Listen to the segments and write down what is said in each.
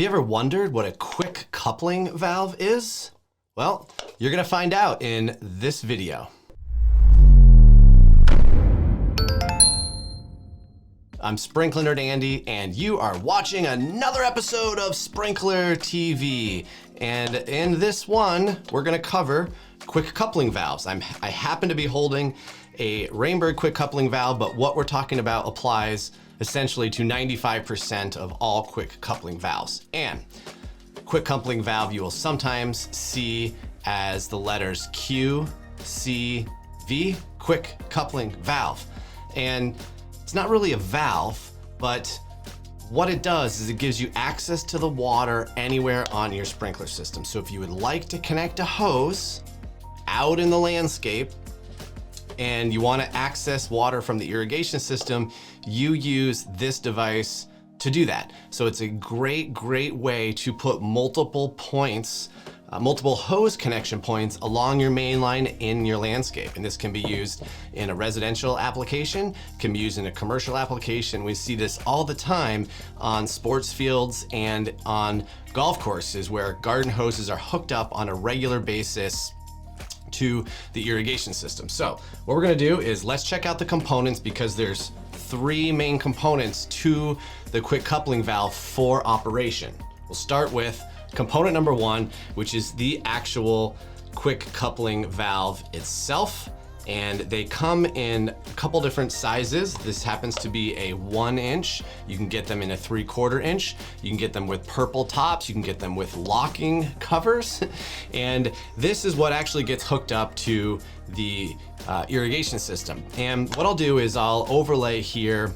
you ever wondered what a quick coupling valve is? Well, you're gonna find out in this video. I'm Sprinkler Nerd Andy, and you are watching another episode of Sprinkler TV. And in this one, we're gonna cover quick coupling valves. I happen to be holding a Rainbird quick coupling valve, but what we're talking about applies essentially to 95% of all quick coupling valves. And quick coupling valve you will sometimes see as the letters Q, C, V, quick coupling valve. And it's not really a valve, but what it does is it gives you access to the water anywhere on your sprinkler system. So if you would like to connect a hose out in the landscape and you want to access water from the irrigation system, you use this device to do that. So it's a great way to put multiple points, multiple hose connection points along your main line in your landscape. And this can be used in a residential application, can be used in a commercial application. We see this all the time on sports fields and on golf courses where garden hoses are hooked up on a regular basis to the irrigation system. So what we're gonna do is let's check out the components, because there's three main components to the quick coupling valve for operation. We'll start with component number one, which is the actual quick coupling valve itself. And they come in a couple different sizes. This happens to be a 1 inch. You can get them in a 3/4 inch. You can get them with purple tops. You can get them with locking covers. And this is what actually gets hooked up to the irrigation system. And what I'll do is I'll overlay here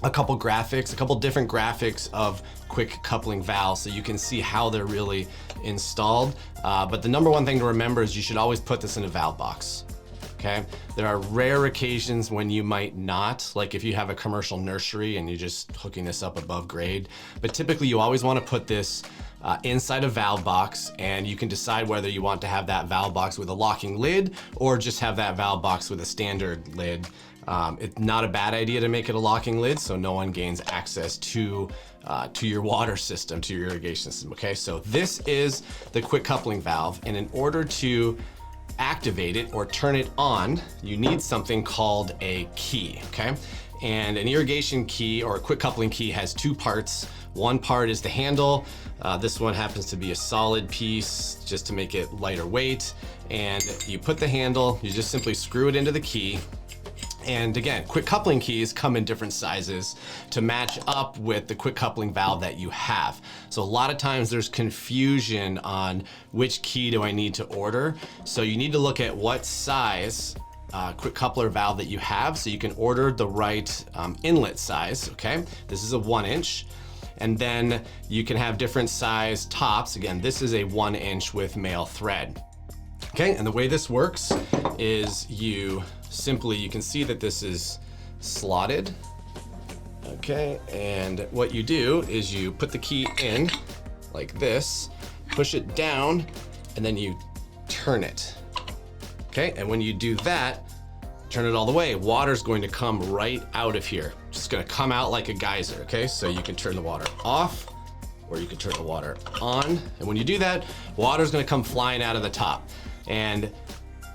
a couple different graphics of quick coupling valves so you can see how they're really installed. But the number one thing to remember is you should always put this in a valve box. Okay, there are rare occasions when you might not, like if you have a commercial nursery and you're just hooking this up above grade, but typically you always want to put this inside a valve box, and you can decide whether you want to have that valve box with a locking lid or just have that valve box with a standard lid. It's not a bad idea to make it a locking lid so no one gains access to your water system, to your irrigation system. Okay, so this is the quick coupling valve, and in order to activate it or turn it on, you need something called a key, okay? And an irrigation key or a quick coupling key has two parts. One part is the handle. This one happens to be a solid piece just to make it lighter weight. And you put the handle, you just simply screw it into the key. And again, quick coupling keys come in different sizes to match up with the quick coupling valve that you have. So a lot of times there's confusion on which key do I need to order. So you need to look at what size quick coupler valve that you have so you can order the right inlet size, okay? This is a 1 inch. And then you can have different size tops. Again, this is a 1 inch with male thread. Okay, and the way this works is you can see that this is slotted. Okay, and what you do is you put the key in like this, push it down, and then you turn it. Okay, and when you do that, turn it all the way, water's going to come right out of here. It's just gonna come out like a geyser, okay? So you can turn the water off, or you can turn the water on. And when you do that, water's gonna come flying out of the top. And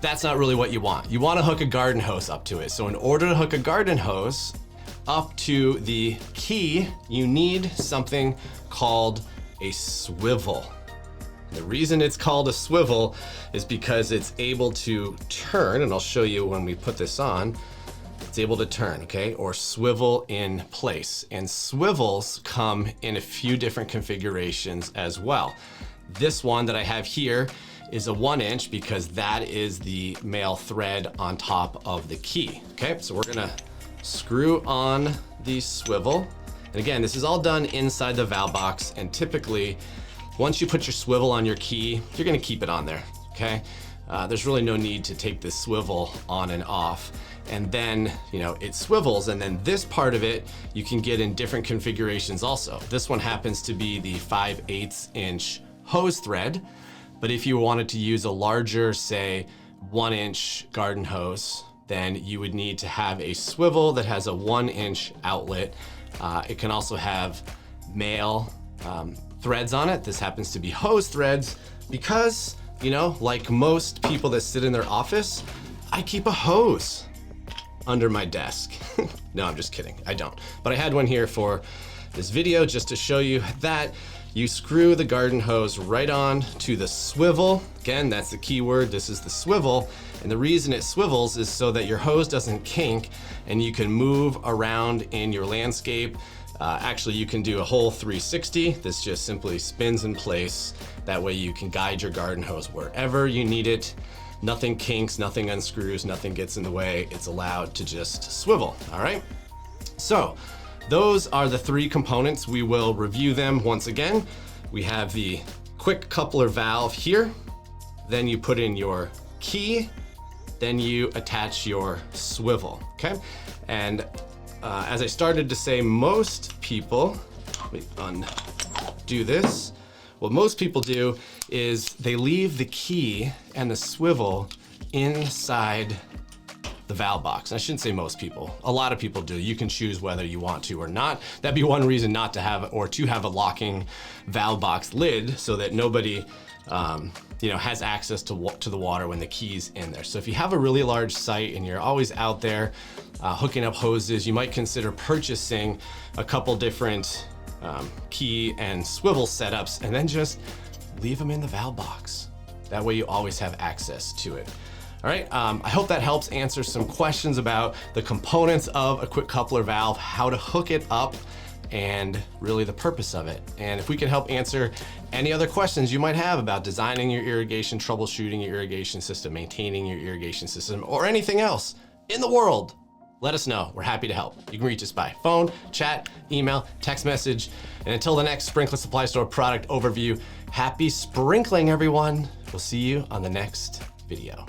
that's not really what you want. You want to hook a garden hose up to it. So in order to hook a garden hose up to the key, you need something called a swivel. The reason it's called a swivel is because it's able to turn, and I'll show you when we put this on. It's able to turn, okay, or swivel in place. And swivels come in a few different configurations as well. This one that I have here is a 1 inch because that is the male thread on top of the key. Okay, so we're gonna screw on the swivel. And again, this is all done inside the valve box, and typically, once you put your swivel on your key, you're gonna keep it on there, okay? There's really no need to take this swivel on and off. And then, it swivels, and then this part of it, you can get in different configurations also. This one happens to be the 5/8 inch hose thread. But if you wanted to use a larger, say 1 inch garden hose, then you would need to have a swivel that has a 1 inch outlet. It can also have male threads on it. This happens to be hose threads because, you know, like most people that sit in their office, I keep a hose under my desk. No, I'm just kidding, I don't. But I had one here for this video just to show you that you screw the garden hose right on to the swivel. Again, that's the key word, this is the swivel. And the reason it swivels is so that your hose doesn't kink and you can move around in your landscape. Actually, you can do a whole 360. This just simply spins in place. That way you can guide your garden hose wherever you need it. Nothing kinks, nothing unscrews, nothing gets in the way. It's allowed to just swivel, all right? So those are the three components. We will review them once again. We have the quick coupler valve here. Then you put in your key. Then you attach your swivel, okay? And as I started to say, most people, let me undo this. What most people do is they leave the key and the swivel inside the valve box. I shouldn't say most people. A lot of people do. You can choose whether you want to or not. That'd be one reason not to have, or to have a locking valve box lid so that nobody has access to the water when the key's in there. So if you have a really large site and you're always out there hooking up hoses, you might consider purchasing a couple different key and swivel setups and then just leave them in the valve box. That way you always have access to it. All right, I hope that helps answer some questions about the components of a quick coupler valve, how to hook it up, and really the purpose of it. And if we can help answer any other questions you might have about designing your irrigation, troubleshooting your irrigation system, maintaining your irrigation system, or anything else in the world, let us know. We're happy to help. You can reach us by phone, chat, email, text message. And until the next Sprinkler Supply Store product overview, happy sprinkling, everyone. We'll see you on the next video.